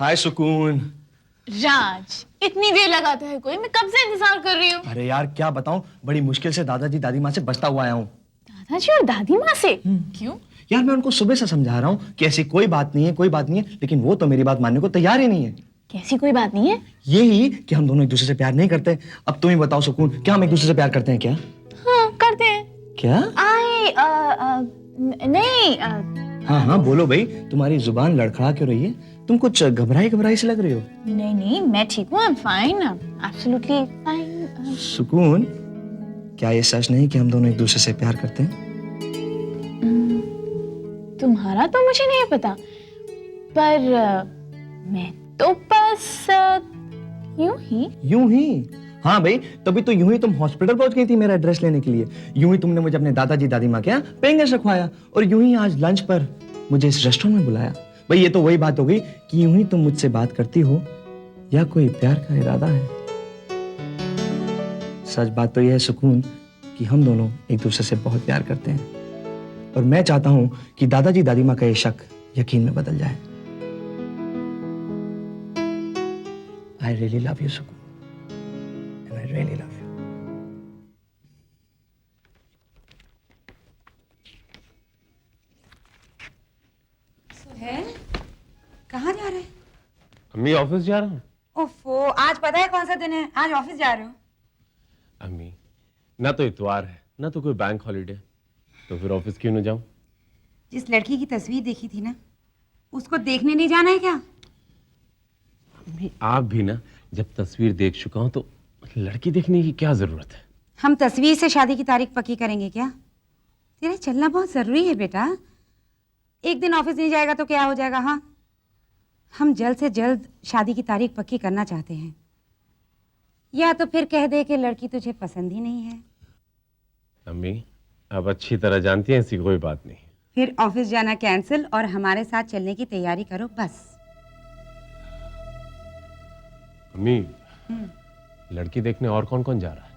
हाय सुकून। राज, इतनी देर लगाता है कोई? मैं कब से इंतजार कर रही हूँ। अरे यार क्या बताऊं, बड़ी मुश्किल से दादाजी दादी माँ से बचता हुआ आया हूँ। दादाजी और दादी माँ से? क्यों? यार मैं उनको सुबह से समझा रहा हूँ कि ऐसी कोई बात नहीं है, कोई बात नहीं है, लेकिन वो तो मेरी बात मानने को तैयार ही नहीं है। कैसी कोई बात नहीं है? यही कि हम दोनों एक दूसरे से प्यार नहीं करते। अब तुम ही बताओ सुकून, क्या हम एक दूसरे से प्यार करते हैं क्या? हाँ, करते हैं। क्या? नहीं। हाँ हाँ बोलो भाई, तुम्हारी जुबान लड़खड़ा क्यों रही है? तुम कुछ घबराई घबराई से लग रही हो। नहीं नहीं, मैं ठीक हूँ। I am fine, absolutely fine. सुकून, क्या ये सच नहीं कि हम दोनों एक दूसरे से प्यार करते हैं? तुम्हारा तो मुझे नहीं पता, पर मैं तो बस यूं ही। हाँ भाई, तभी तो यूं ही तुम हॉस्पिटल पहुंच गई थी मेरा एड्रेस लेने के लिए। यूं ही तुमने मुझे अपने दादाजी दादी माँ के यहाँ पेइंग गेस्ट रखवाया, और यूं ही आज लंच पर मुझे इस रेस्टोरेंट में बुलाया। भाई ये तो वही बात हो गई कि यूं ही तुम मुझसे बात करती हो या कोई प्यार का इरादा है। सच बात तो यह है सुकून कि हम दोनों एक दूसरे से बहुत प्यार करते हैं, और मैं चाहता हूं कि दादाजी दादी माँ का ये शक यकीन में बदल जाए। I really love you, Sukun. And I really love you. Suhail, कहाँ जा रहे हैं? अम्मी ऑफिस जा रहा हूँ। ओफो, आज पता है कौन सा दिन है? आज ऑफिस जा रहे हो? अम्मी, ना तो इतवार है ना तो कोई बैंक हॉलीडे, तो फिर ऑफिस क्यों न जाऊँ? जिस लड़की की तस्वीर देखी थी ना, उसको देखने नहीं जाना है क्या? अम्मी आप भी ना, जब तस्वीर देख चुका हूँ तो लड़की देखने की क्या जरूरत है? हम तस्वीर से शादी की तारीख पक्की करेंगे क्या? तेरा चलना बहुत जरूरी है बेटा। एक दिन ऑफिस नहीं जाएगा तो क्या हो जाएगा? हाँ, हम जल्द से जल्द शादी की तारीख पक्की करना चाहते हैं, या तो फिर कह दे कि लड़की तुझे पसंद ही नहीं है। अम्मी आप अच्छी तरह जानती हैं ऐसी कोई बात नहीं। फिर ऑफिस जाना कैंसिल और हमारे साथ चलने की तैयारी करो बस। अम्मी, लड़की देखने और कौन कौन जा रहा है?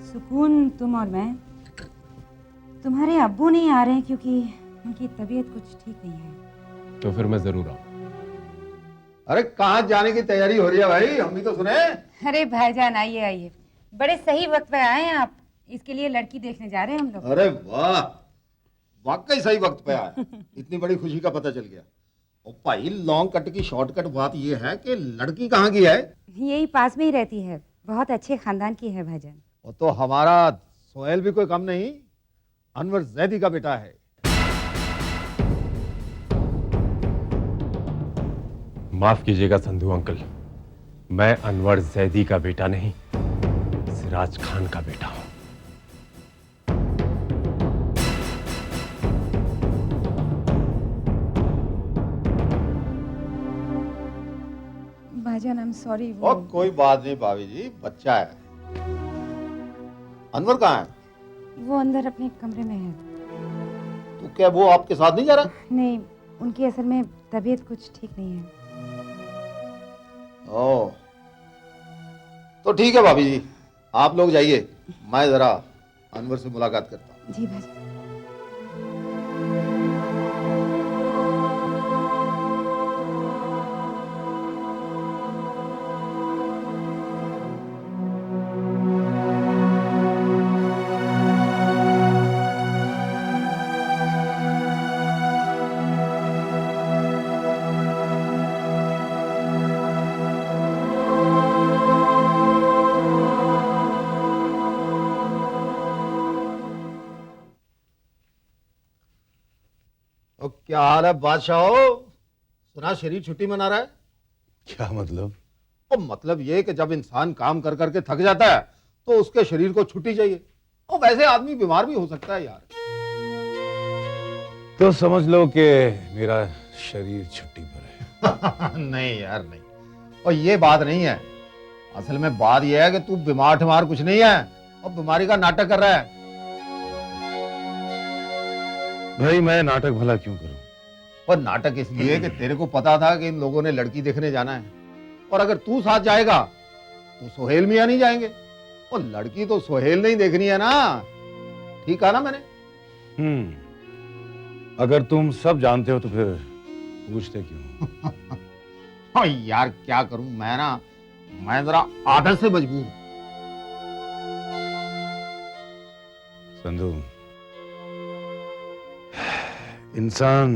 सुकून, तुम और मैं। तुम्हारे अब्बू नहीं आ रहे हैं क्योंकि उनकी तबीयत कुछ ठीक नहीं है। तो फिर मैं जरूर आऊँ। अरे कहाँ जाने की तैयारी हो रही है भाई? हम भी तो सुने। अरे भाईजान, आइए आइए, बड़े सही वक्त पे आए हैं आप। इसके लिए लड़की देखने जा रहे हैं हम लोग। अरे वाह, वाकई सही वक्त पे आया। इतनी बड़ी खुशी का पता चल गया। और भाई लॉन्ग कट की शॉर्टकट बात यह है कि लड़की कहाँ की है? यही पास में ही रहती है, बहुत अच्छे खानदान की है भाईजान। वो तो हमारा सोहेल भी कोई कम नहीं, अनवर जैदी का बेटा है। माफ कीजिएगा संधू अंकल, मैं अनवर जैदी का बेटा नहीं, सिराज खान का बेटा हूं। भाईजान, आई एम सॉरी। और कोई बात नहीं भाभी जी, बच्चा है। अनवर कहाँ है? वो अंदर अपने कमरे में है। तो क्या वो आपके साथ नहीं जा रहा? नहीं, उनकी असल में तबीयत कुछ ठीक नहीं है। ओह, तो ठीक है भाभी जी, आप लोग जाइए, मैं जरा अनवर से मुलाकात करता हूँ। जी भाईजान। और क्या हाल है बादशाह? सुना शरीर छुट्टी मना रहा है। क्या मतलब? और मतलब ये कि जब इंसान काम कर करके थक जाता है तो उसके शरीर को छुट्टी चाहिए। और वैसे आदमी बीमार भी हो सकता है यार। तो समझ लो कि मेरा शरीर छुट्टी पर है। नहीं यार नहीं, और ये बात नहीं है। असल में बात यह है कि तू बीमार ठमार कुछ नहीं है और बीमारी का नाटक कर रहा है। भाई मैं नाटक भला क्यों करूं? और नाटक इसलिए कि तेरे को पता था कि इन लोगों ने लड़की देखने जाना है, और अगर तू साथ जाएगा तो सोहेल मियां नहीं जाएंगे, और लड़की तो सोहेल नहीं देखनी है ना। ठीक है ना मैंने? अगर तुम सब जानते हो तो फिर पूछते क्यों? हाँ यार क्या करूं मैं जरा आदत से मजबूर हूं। संधू, इंसान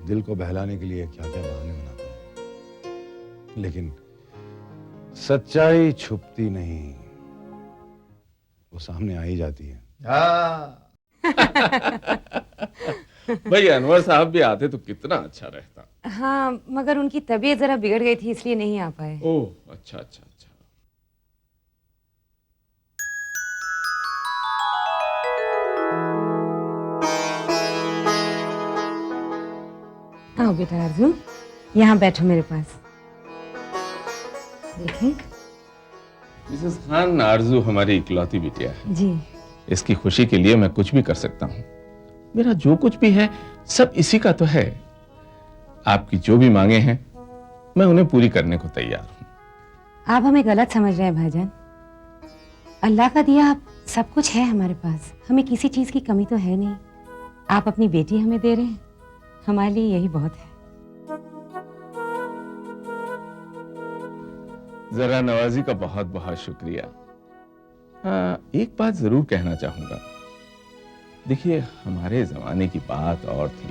दिल को बहलाने के लिए क्या क्या बहाने बनाता है, लेकिन सच्चाई छुपती नहीं, वो सामने आ ही जाती है। हाँ। भाई अनवर साहब भी आते तो कितना अच्छा रहता। हाँ, मगर उनकी तबीयत जरा बिगड़ गई थी, इसलिए नहीं आ पाए। ओह अच्छा अच्छा अच्छा। आओ बेटा अर्जुन, यहाँ बैठो मेरे पास। देखें। मिसेस खान, आरजू हमारी इकलौती बिटिया है। जी। इसकी खुशी के लिए मैं कुछ भी कर सकता हूँ। मेरा जो कुछ भी है सब इसी का तो है। आपकी जो भी मांगे हैं मैं उन्हें पूरी करने को तैयार हूँ। आप हमें गलत समझ रहे हैं भाईजान। अल्लाह का दिया आप सब कुछ है हमारे पास, हमें किसी चीज की कमी तो है नहीं। आप अपनी बेटी हमें दे रहे हैं, हमारे लिए यही बहुत है। जरा नवाजी का बहुत बहुत शुक्रिया। हाँ, एक बात जरूर कहना चाहूंगा। देखिए, हमारे जमाने की बात और थी।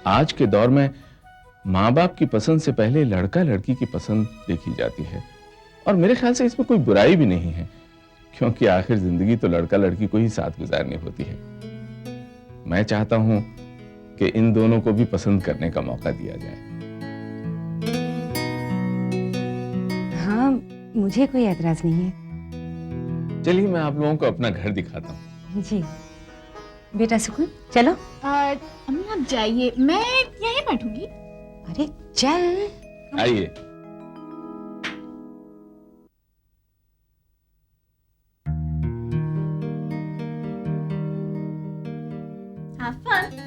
आज के दौर में माँ बाप की पसंद से पहले लड़का लड़की की पसंद देखी जाती है, और मेरे ख्याल से इसमें कोई बुराई भी नहीं है, क्योंकि आखिर जिंदगी तो लड़का लड़की को ही साथ गुजारनी होती है। मैं चाहता हूं कि इन दोनों को भी पसंद करने का मौका दिया जाए। हाँ, मुझे कोई एतराज नहीं है। चलिए मैं आप लोगों को अपना घर दिखाता हूँ। जी बेटा सुकून, चलो। अम्मी आप जाइए, मैं यहीं बैठूंगी। अरे चल। आइए। Have fun.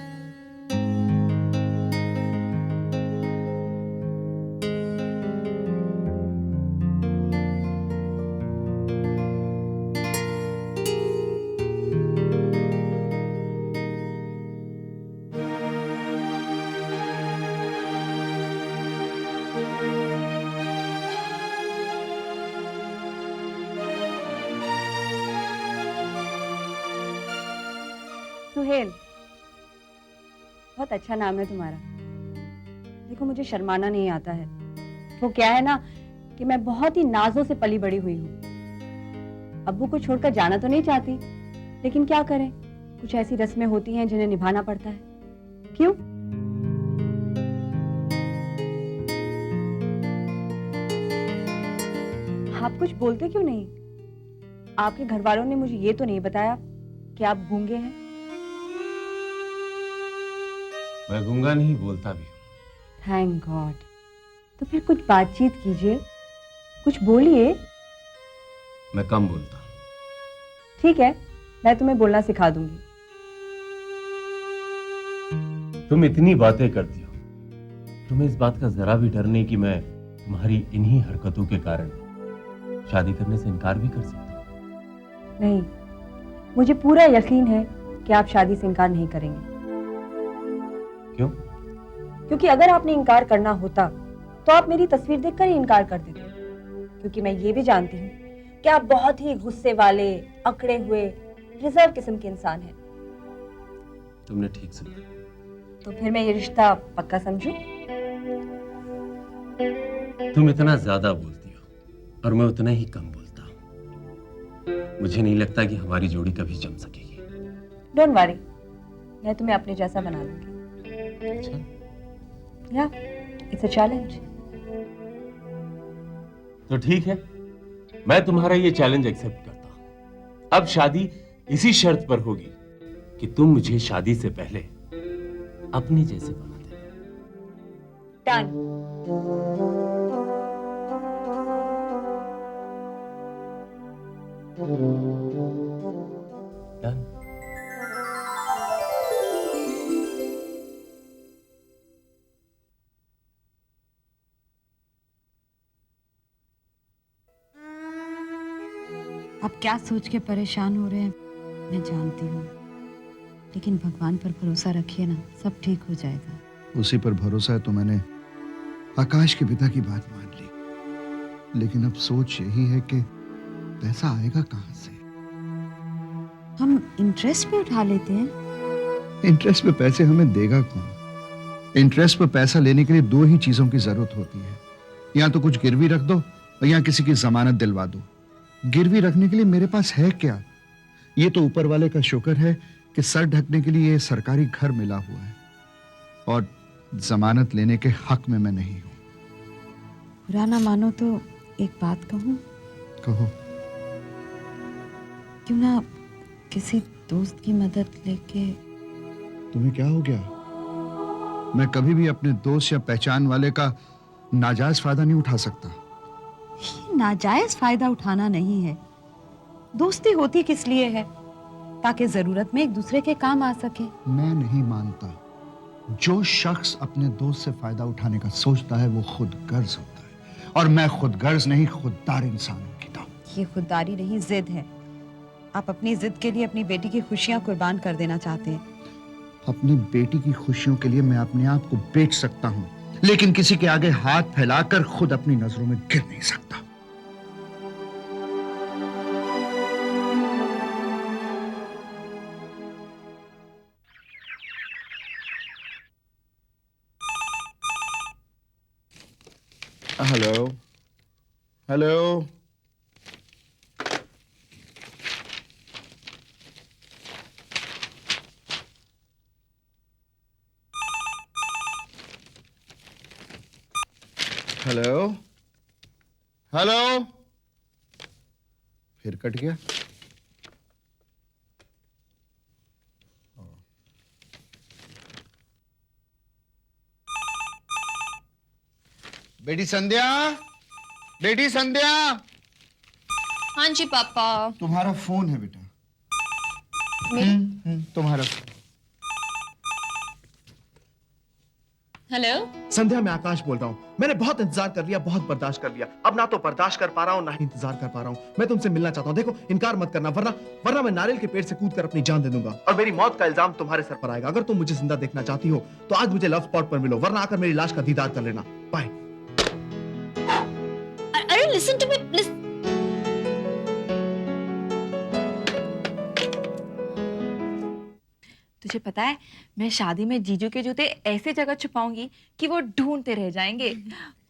सुहेल, बहुत अच्छा नाम है तुम्हारा। देखो मुझे शर्माना नहीं आता है। वो क्या है ना कि मैं बहुत ही नाजों से पली बड़ी हुई हूँ। अब्बू को छोड़कर जाना तो नहीं चाहती, लेकिन क्या करें, कुछ ऐसी रस्में होती हैं जिन्हें निभाना पड़ता है। क्यों? आप कुछ बोलते क्यों नहीं? आपके घर वालों ने मुझे ये तो नहीं बताया कि आप गूंगे हैं। मैं गूंगा नहीं, बोलता भी हूँ। Thank God. तो फिर कुछ बातचीत कीजिए, कुछ बोलिए। मैं कम बोलता हूँ। ठीक है, मैं तुम्हें बोलना सिखा दूंगी। तुम इतनी बातें करती हो, तुम्हें इस बात का जरा भी डर नहीं कि मैं तुम्हारी इन्हीं हरकतों के कारण शादी करने से इनकार भी कर सकता हूँ? नहीं, मुझे पूरा यकीन है कि आप शादी से इनकार नहीं करेंगे। क्यों? क्योंकि अगर आपने इनकार करना होता तो आप मेरी तस्वीर देखकर ही इनकार कर देते। क्योंकि मैं ये भी जानती हूँ कि आप बहुत ही गुस्से वाले, अकड़े हुए, रिजर्व किस्म के इंसान हैं। तुमने ठीक सुना। तो फिर मैं ये रिश्ता पक्का समझूं? तुम इतना ज्यादा बोलती हो और मैं उतना ही कम बोलता हूँ। मुझे नहीं लगता कि हमारी जोड़ी कभी जम सकेगी। डोंट वरी, मैं तुम्हें अपने जैसा बना लूंगी। अच्छा? या इट्स अ चैलेंज। तो ठीक है, मैं तुम्हारा ये चैलेंज एक्सेप्ट करता हूँ। अब शादी इसी शर्त पर होगी कि तुम मुझे शादी से पहले अपने जैसे बना देना। डन। डन। आप क्या सोच के परेशान हो रहे हैं मैं जानती हूँ, लेकिन भगवान पर भरोसा रखिए ना, सब ठीक हो जाएगा। उसी पर भरोसा है तो मैंने आकाश के पिता की बात मान ली, लेकिन अब सोच यही है कि पैसा आएगा कहां से? हम इंटरेस्ट पे उठा लेते हैं। इंटरेस्ट पे पैसे हमें देगा कौन? इंटरेस्ट पे पैसा लेने के लिए दो ही चीजों की जरूरत होती है, या तो कुछ गिरवी रख दो और या किसी की जमानत दिलवा दो। गिरवी रखने के लिए मेरे पास है क्या? ये तो ऊपर वाले का शुक्र है कि सर ढकने के लिए सरकारी घर मिला हुआ है, और जमानत लेने के हक में मैं नहीं हूं। बुरा ना मानो तो एक बात कहूं? कहो। क्यों ना किसी दोस्त की मदद लेके? तुम्हें क्या हो गया? मैं कभी भी अपने दोस्त या पहचान वाले का नाजायज फायदा नहीं उठा सकता। ये नाजायज फायदा उठाना नहीं है। दोस्ती होती किस लिए है? ताकि जरूरत में एक दूसरे के काम आ सके। मैं नहीं मानता। जो शख्स अपने दोस्त से फायदा उठाने का सोचता है वो खुद गर्ज होता है, और मैं खुद गर्ज नहीं, खुददार इंसान हूं गीता। ये खुददारी नहीं, जिद है। आप अपनी जिद के लिए अपनी बेटी की खुशियां कुर्बान कर देना चाहते हैं। अपनी बेटी की खुशियों के लिए मैं अपने आप को बेच सकता हूं, लेकिन किसी के आगे हाथ फैलाकर खुद अपनी नजरों में गिर नहीं सकता। Hello hello. Hello hello. फिर कट गया। बेटी संध्या, बेटी संध्या, हाँ जी पापा। तुम्हारा फोन है बेटा। तुम्हारा फोन। हेलो। संध्या, मैं आकाश बोल रहा हूँ। मैंने बहुत इंतजार कर लिया, बहुत बर्दाश्त कर लिया। अब ना तो बर्दाश्त कर पा रहा हूँ, ना ही इंतजार कर पा रहा हूँ। मैं तुमसे मिलना चाहता हूँ। देखो, इनकार मत करना, वरना मैं नारियल के पेड़ से कूदकर अपनी जान दे दूंगा, और मेरी मौत का इल्जाम तुम्हारे सर पर आएगा। अगर तुम मुझे जिंदा देखना चाहती हो तो आज मुझे लव स्पॉट पर मिलो, वरना आकर मेरी लाश का दीदार कर लेना। बाय। अरे लिसन टू मी प्लीज। तुझे पता है, मैं शादी में जीजू के जूते ऐसे जगह छुपाऊंगी कि वो ढूंढते रह जाएंगे,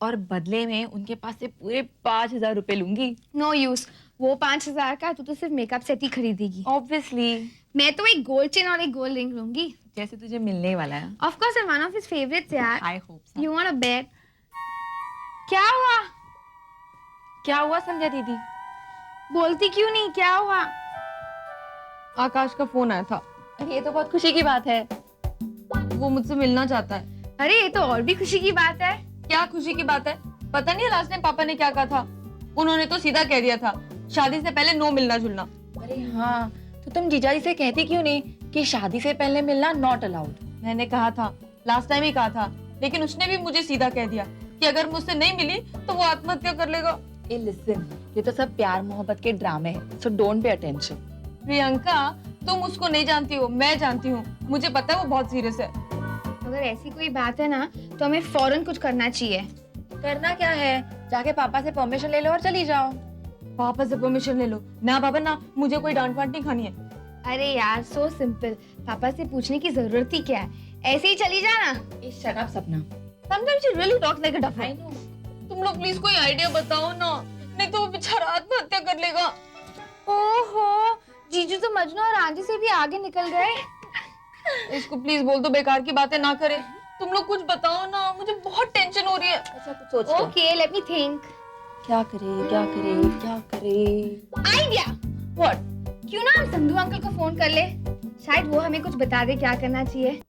और बदले में उनके पास से पूरे 5,000 रुपए लूंगी। No use. वो 5,000 का तू तो सिर्फ मेकअप सेट ही खरीदेगी। ऑब्वियसली। मैं तो एक गोल्ड चेन और एक गोल्ड रिंग लूंगी, जैसे तुझे मिलने वाला है। Of course I am one of his favourites यार। I hope so. You want a bet? क्या हुआ? क्या हुआ संध्या दीदी? बोलती क्यों नहीं? क्या हुआ? आकाश का फोन आया था। अरे ये तो बहुत खुशी की बात है, वो मुझसे मिलना चाहता है। अरे ये तो और भी खुशी की बात है। क्या खुशी की बात है? पता नहीं लास्ट टाइम पापा ने क्या कहा था। उन्होंने तो सीधा कह दिया था, शादी से पहले नो मिलना जुलना। अरे हाँ, तो तुम जीजाजी से कहती क्यों नहीं कि शादी से पहले मिलना नॉट अलाउड? मैंने कहा था, लास्ट टाइम ही कहा था, लेकिन उसने भी मुझे सीधा कह दिया कि अगर मुझसे नहीं मिली तो वो आत्महत्या कर लेगा। ए लिसन, ये तो सब प्यार मोहब्बत के ड्रामे हैं, so don't pay attention. Priyanka, तुम उसको नहीं जानती हो, मैं जानती हूँ। मुझे पता है वो बहुत सीरियस है। अगर ऐसी कोई बात है ना तो हमें फौरन कुछ करना चाहिए। करना क्या है? जाके पापा से परमिशन ले लो और चली जाओ। पापा से परमिशन ले लो? ना बाबा ना, मुझे कोई डांट वांट नहीं खानी है। अरे यार सो सिंपल, पापा से पूछने की जरूरत ही क्या है, ऐसे ही चली जाना। शट अप सपना। Sometimes you really talk like a duffer. I know. तुम लोग प्लीज कोई आइडिया बताओ ना, नहीं तो वो बेचारा आत्महत्या कर लेगा। ओहो, जीजू तो मजनू और आंधी से भी आगे निकल गए। इसको प्लीज बोल दो बेकार की बातें ना करे। तुम लोग कुछ बताओ ना, मुझे बहुत टेंशन हो रही है। अच्छा कुछ सोच लो। Okay, let me think. क्या करे क्या करे क्या करे? Idea. What? क्यों ना हम संधू अंकल को फोन कर ले, शायद वो हमें कुछ बता दे क्या करना चाहिए।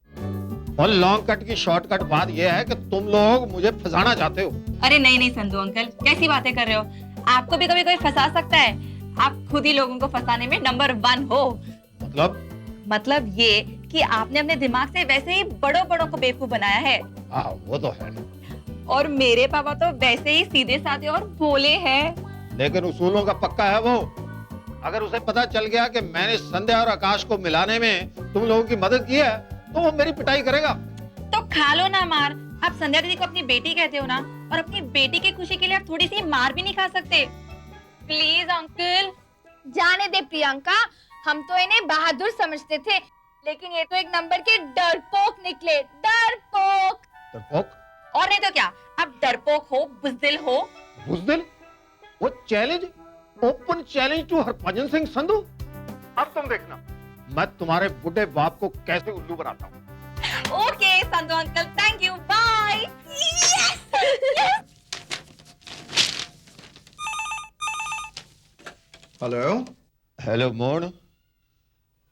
और लॉन्ग कट की शॉर्टकट बात यह है कि तुम लोग मुझे फंसाना चाहते हो। अरे नहीं नहीं संधू अंकल, कैसी बातें कर रहे हो? आपको भी कभी कोई फंसा सकता है। आप खुद ही लोगों को फंसाने में नंबर 1 हो। मतलब ये कि आपने अपने दिमाग से वैसे ही बड़ों को बेवकूफ बनाया है। हाँ वो तो है, और मेरे पापा तो वैसे ही सीधे साधे और भोले हैं। लेकिन उसूलों का पक्का है वो। अगर उसे पता चल गया कि मैंने संध्या और आकाश को मिलाने में तुम लोगों की मदद की है तो वो मेरी पिटाई करेगा। तो खा लो ना मार, आप संध्या दीदी को अपनी बेटी कहते हो ना, और अपनी बेटी की खुशी के लिए आप थोड़ी सी मार भी नहीं खा सकते? Please uncle. जाने दे प्रियंका, हम तो इन्हें बहादुर समझते थे, लेकिन ये तो एक नंबर के डरपोक निकले। डरपोक। डरपोक? और नहीं तो क्या, आप डरपोक हो, बुज़दिल हो। बुज़दिल? वो challenge, open challenge to Harbhajan Singh Sandhu. अब तुम देखना मैं तुम्हारे बुढ़े बाप को कैसे उल्लू बनाता हूँ। Okay Sandhu uncle, thank you, bye. Hello. Hello Mohan.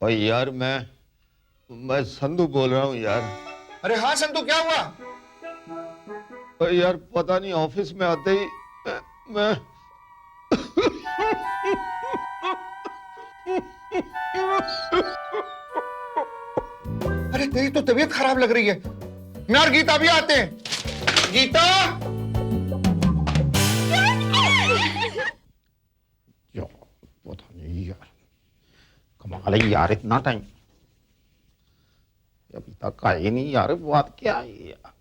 और यार मैं संधू बोल रहा हूँ यार। अरे हाँ संतू, क्या हुआ? और यार पता नहीं ऑफिस में आते ही मैं अरे तेरी तो तबीयत खराब लग रही है यार। गीता भी आते हैं। गीता। पता नहीं यार, कमाल है यार, इतना टाइम अभी तक आए नहीं यार। बात क्या है यार?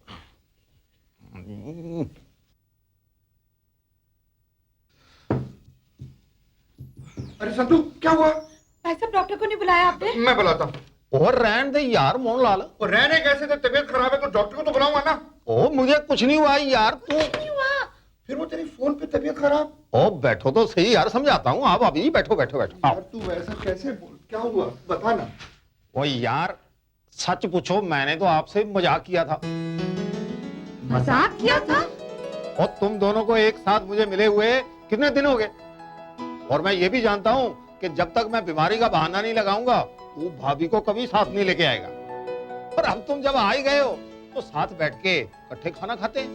अरे संतू, क्या हुआ? भाई साहब, डॉक्टर को नहीं बुलाया आपने? मैं बुलाता हूँ। और रहने दे यार मोहनलाल। और रहने कैसे थे? तबीयत खराब है तो डॉक्टर को तो बुलाऊंगा ना। ओ मुझे कुछ नहीं हुआ यार। तू फिर वो तेरी फोन पे तबीयत खराब। ओ बैठो तो सही यार, समझाता हूँ। आप अभी बैठो बैठो बैठो। यार तू वैसा कैसे बोल, क्या हुआ बता ना। ओ यार सच पूछो, मैंने तो आपसे मजाक किया था। मजाक किया था? और तुम दोनों को एक साथ मुझे मिले हुए कितने दिन हो गए? और मैं ये भी जानता हूँ कि जब तक मैं बीमारी का बहाना नहीं लगाऊंगा तू भाभी को कभी साथ नहीं लेके आएगा। और अब तुम जब आ ही गए हो तो साथ बैठ के इकट्ठे खाना खाते हैं।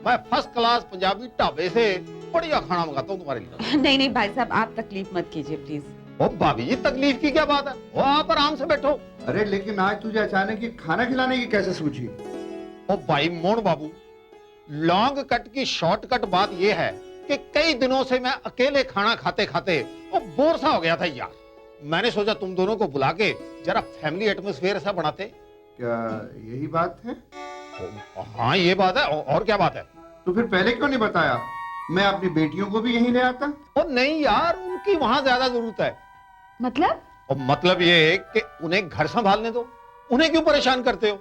मैं फर्स्ट क्लास पंजाबी ढाबे से बढ़िया खाना मंगाता हूँ तुम्हारे लिए। नहीं नहीं भाई साहब, आप तकलीफ मत कीजिए प्लीज। ओ भाभी जी, तकलीफ की क्या बात है? वो आप आराम से बैठो। अरे लेकिन आज तुझे अचानक ये खाना खिलाने की कैसे सूझी? ओ भाई मोहन बाबू, लॉन्ग कट की शॉर्टकट बात यह है कि कई दिनों से मैं अकेले खाना खाते खाते वो बोर सा हो गया था यार। मैंने सोचा तुम दोनों को बुला के जरा फैमिली एटमॉस्फेयर ऐसा बनाते। क्या यही बात है? हाँ ये बात है। और क्या बात है? तो फिर पहले क्यों नहीं बताया? मैं अपनी बेटियों को भी यहीं ले आता। और नहीं यार, उनकी वहां ज्यादा जरूरत है। मतलब? और मतलब ये है कि उन्हें घर संभालने दो, उन्हें क्यों परेशान करते हो?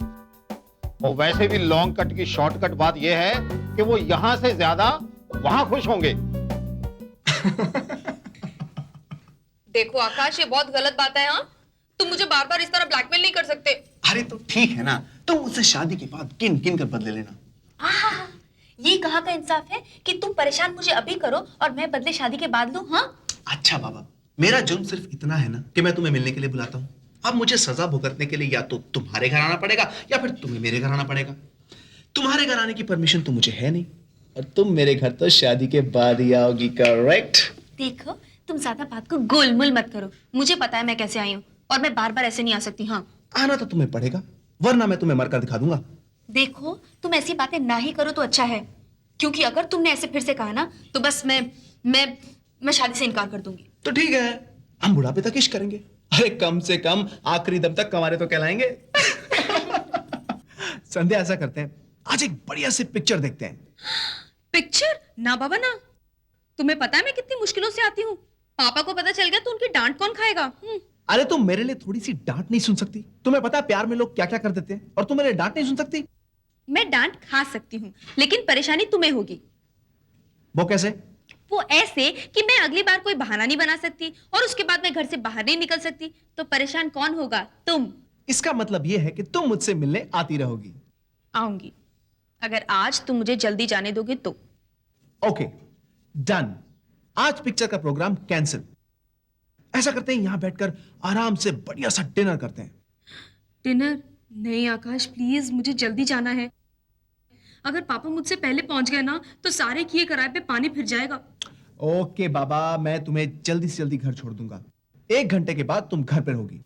और वैसे भी लॉन्ग कट की शॉर्टकट बात यह है कि वो यहां से ज्यादा वहां खुश होंगे। देखो आकाश, ये बहुत गलत बात है। हाँ, तुम मुझे बार बार इस तरह ब्लैकमेल नहीं कर सकते। अरे तो ठीक है ना, तुम मुझसे शादी के बाद किन किन कर बदले लेना। ये कहाँ का इंसाफ है कि तुम परेशान मुझे अभी करो और मैं बदले शादी के बाद लूं? हाँ, अच्छा बाबा, मेरा जुर्म सिर्फ इतना है ना कि मैं तुम्हें मिलने के लिए बुलाता हूँ। अब मुझे सजा भुगतने के लिए या तो तुम्हारे घर आना पड़ेगा या फिर तुम्हें मेरे घर आना पड़ेगा। तुम्हारे घर आने की परमिशन तो मुझे है नहीं, और तुम मेरे घर तो शादी के बाद ही आओगी, करेक्ट? देखो तुम ज्यादा बात को गोलमोल मत करो। मुझे पता है मैं कैसे आई हूँ और मैं बार बार ऐसे नहीं आ सकती। हाँ, आना तो तुम्हें पड़ेगा, वरना मैं तुम्हें मरकर दिखा दूंगा। देखो तुम ऐसी बातें ना ही करो तो अच्छा है, क्योंकि अगर तुमने ऐसे फिर से कहा ना तो बस मैं शादी से इनकार कर दूंगी। तो ठीक है, हम बुढ़ापे तक इश्क करेंगे। अरे कम से कम आखिरी दम तक कमारे तो कहलाएंगे। संध्या, ऐसा करते हैं, आज एक बढ़िया सी पिक्चर देखते हैं। पिक्चर? ना बाबा ना, तुम्हें पता है मैं कितनी मुश्किलों से आती हूँ। पापा को पता चल गया तो उनकी डांट कौन खाएगा? अरे तुम मेरे लिए थोड़ी सी डांट नहीं सुन सकती? तुम्हें पता है प्यार में लोग क्या क्या कर देते हैं, और तुम मेरे डांट नहीं सुन सकती? मैं डांट खा सकती हूँ, लेकिन परेशानी तुम्हें होगी। वो कैसे? वो ऐसे कि मैं अगली बार कोई बहाना नहीं बना सकती और उसके बाद मैं घर से बाहर नहीं निकल सकती। तो परेशान कौन होगा? तुम। इसका मतलब यह है कि तुम मुझसे मिलने आती रहोगी। आऊंगी, अगर आज तुम मुझे जल्दी जाने दोगे तो। Okay, done. आज पिक्चर का प्रोग्राम कैंसिल। ऐसा करते हैं, यहां बैठकर आराम से बढ़िया सा डिनर करते हैं। डिनर? नहीं आकाश, प्लीज, मुझे जल्दी जाना है। अगर पापा मुझसे पहले पहुंच गए ना तो सारे किए कराए पे पानी फिर जाएगा। ओके बाबा, मैं तुम्हें जल्दी से जल्दी घर छोड़ दूंगा। 1 घंटे के बाद तुम घर पर होगी।